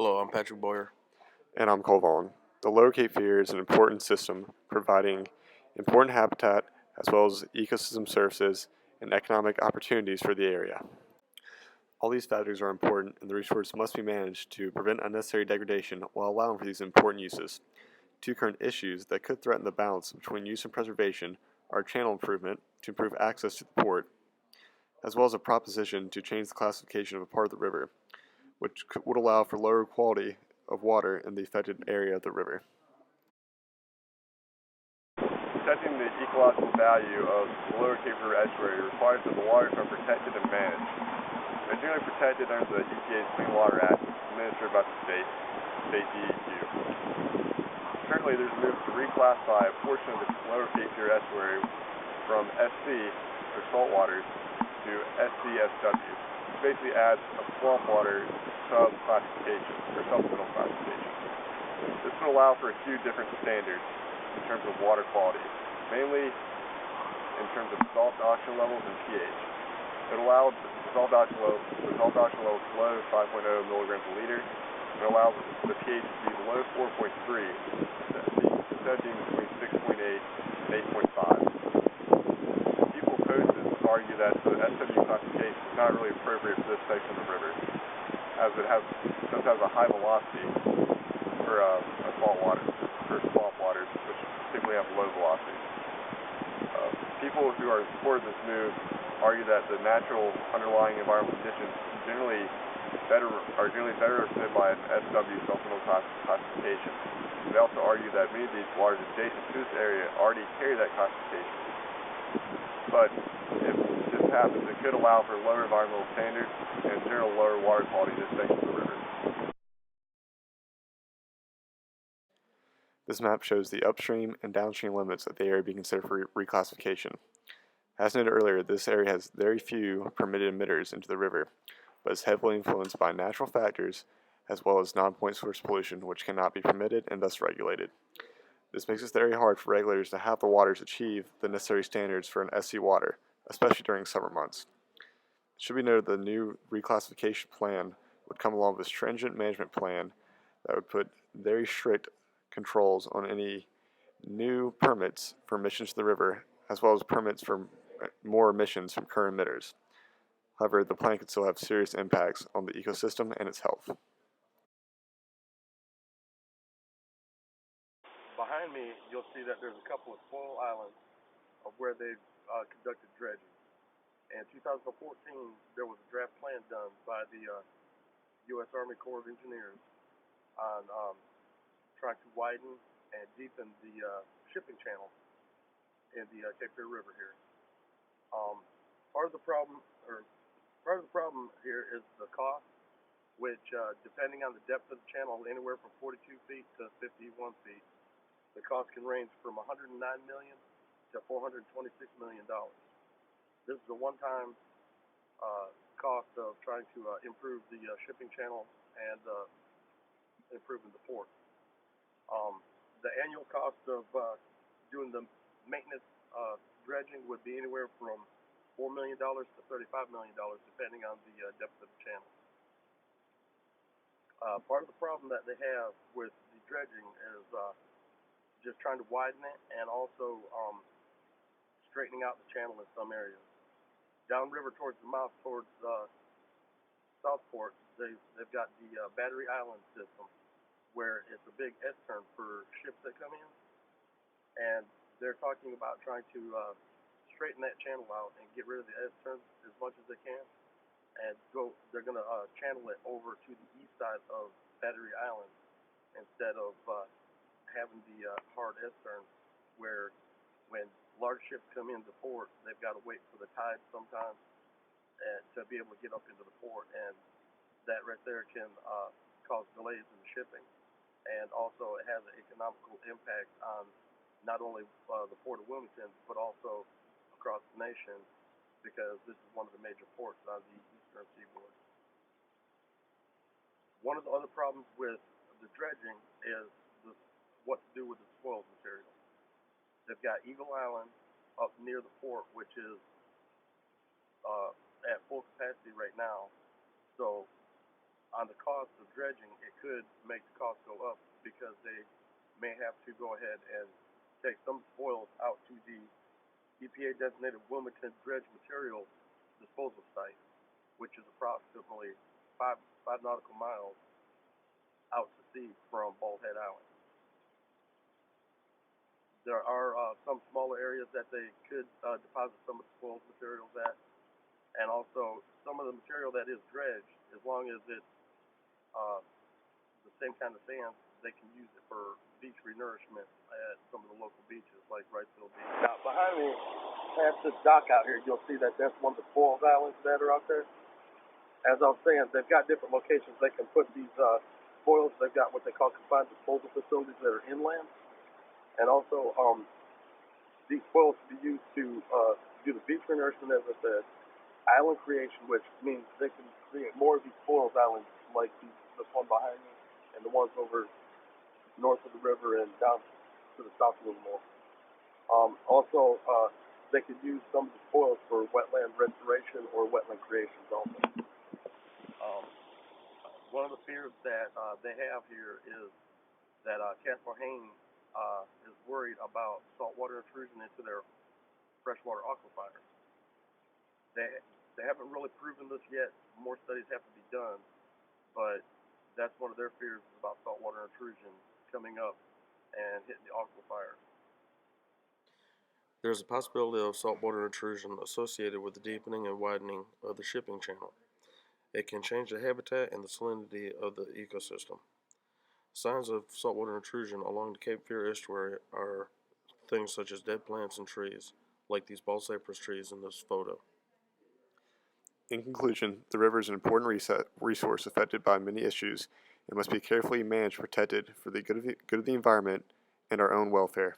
Hello, I'm Patrick Boyer. And I'm Cole Vaughn. The Lower Cape Fear is an important system providing important habitat as well as ecosystem services and economic opportunities for the area. All these factors are important and the resource must be managed to prevent unnecessary degradation while allowing for these important uses. Two current issues that could threaten the balance between use and preservation are channel improvement to improve access to the port, as well as a proposition to change the classification of a part of the river, which would allow for lower quality of water in the affected area of the river. Protecting the ecological value of the Lower Cape River estuary requires that the waters are protected and managed. They're generally protected under the EPA's Clean Water Act, administered by the state DEQ. Currently, there's a move to reclassify a portion of the Lower Cape Fear estuary from SC, or saltwaters, to SCSW, which basically adds a swamp water sub-classification, or supplemental classification. This would allow for a few different standards in terms of water quality, mainly in terms of dissolved oxygen levels and pH. It allowed dissolved oxygen levels below 5.0 milligrams per liter. It allows the pH to be below 4.3, instead of being between 6.8 and 8.5. People opposed this argue that the SW classification is not really appropriate for this section of the river, as it does have a high velocity for salt water, for swamp waters, which typically have low velocity. People who are in support of this move argue that the natural underlying environmental conditions are generally better represented by an SW supplemental classification. They also argue that many of these waters adjacent to this area already carry that classification. But if this happens, it could allow for lower environmental standards and general lower water quality in this section of the river. This map shows the upstream and downstream limits of the area being considered for reclassification. As noted earlier, this area has very few permitted emitters into the river, but is heavily influenced by natural factors as well as non-point source pollution, which cannot be permitted and thus regulated. This makes it very hard for regulators to have the waters achieve the necessary standards for an SC water, especially during summer months. It should be noted the new reclassification plan would come along with a stringent management plan that would put very strict controls on any new permits for emissions to the river, as well as permits for more emissions from current emitters. However, the plan could still have serious impacts on the ecosystem and its health. Behind me, you'll see that there's a couple of small islands of where they've conducted dredging. In 2014, there was a draft plan done by the U.S. Army Corps of Engineers on trying to widen and deepen the shipping channel in the Cape Fear River here. Part of the problem here is the cost, which depending on the depth of the channel, anywhere from 42 feet to 51 feet, the cost can range from $109 million to $426 million. This is a one-time cost of trying to improve the shipping channel and improving the port. The annual cost of doing the maintenance dredging would be anywhere from $4 million to $35 million, depending on the depth of the channel. Part of the problem that they have with the dredging is just trying to widen it and also straightening out the channel in some areas. Downriver towards the mouth, towards Southport, they've got the Battery Island system, where it's a big S-turn for ships that come in, and they're talking about trying to straighten that channel out and get rid of the S-turn as much as they can, and they're going to channel it over to the east side of Battery Island instead of having the hard S-turn, where when large ships come into port, they've got to wait for the tide sometimes to be able to get up into the port, and that right there can cause delays in the shipping. And also it has an economical impact on not only the Port of Wilmington, but also across the nation, because this is one of the major ports on the eastern seaboard. One of the other problems with the dredging is what to do with the spoiled material. They've got Eagle Island up near the port, which is at full capacity right now. So on the cost of dredging, it could make the cost go up because they may have to go ahead and take some spoils out to the EPA designated Wilmington dredge material disposal site, which is approximately five nautical miles out to sea from Bald Head Island. There are some smaller areas that they could deposit some of the spoils materials at, and also some of the material that is dredged, as long as it's the same kind of sand, they can use it for beach renourishment at some of the local beaches like Wrightsville Beach. Now behind me, past this dock out here, you'll see that that's one of the spoils islands that are out there. As I was saying, they've got different locations they can put these spoils. They've got what they call confined disposal facilities that are inland, and also these spoils can be used to do the beach renourishment, as I said, island creation, which means they can create more of these spoils islands like this one behind me and the ones over north of the river and down to the south a little more. Also, they could use some of the spoils for wetland restoration or wetland creations also. One of the fears that they have here is that Casper Hayne is worried about saltwater intrusion into their freshwater aquifers. They haven't really proven this yet. More studies have to be done, but that's one of their fears about saltwater intrusion coming up and hitting the aquifer. There is a possibility of saltwater intrusion associated with the deepening and widening of the shipping channel. It can change the habitat and the salinity of the ecosystem. Signs of saltwater intrusion along the Cape Fear estuary are things such as dead plants and trees, like these bald cypress trees in this photo. In conclusion, the river is an important resource affected by many issues and must be carefully managed and protected for the good of the environment and our own welfare.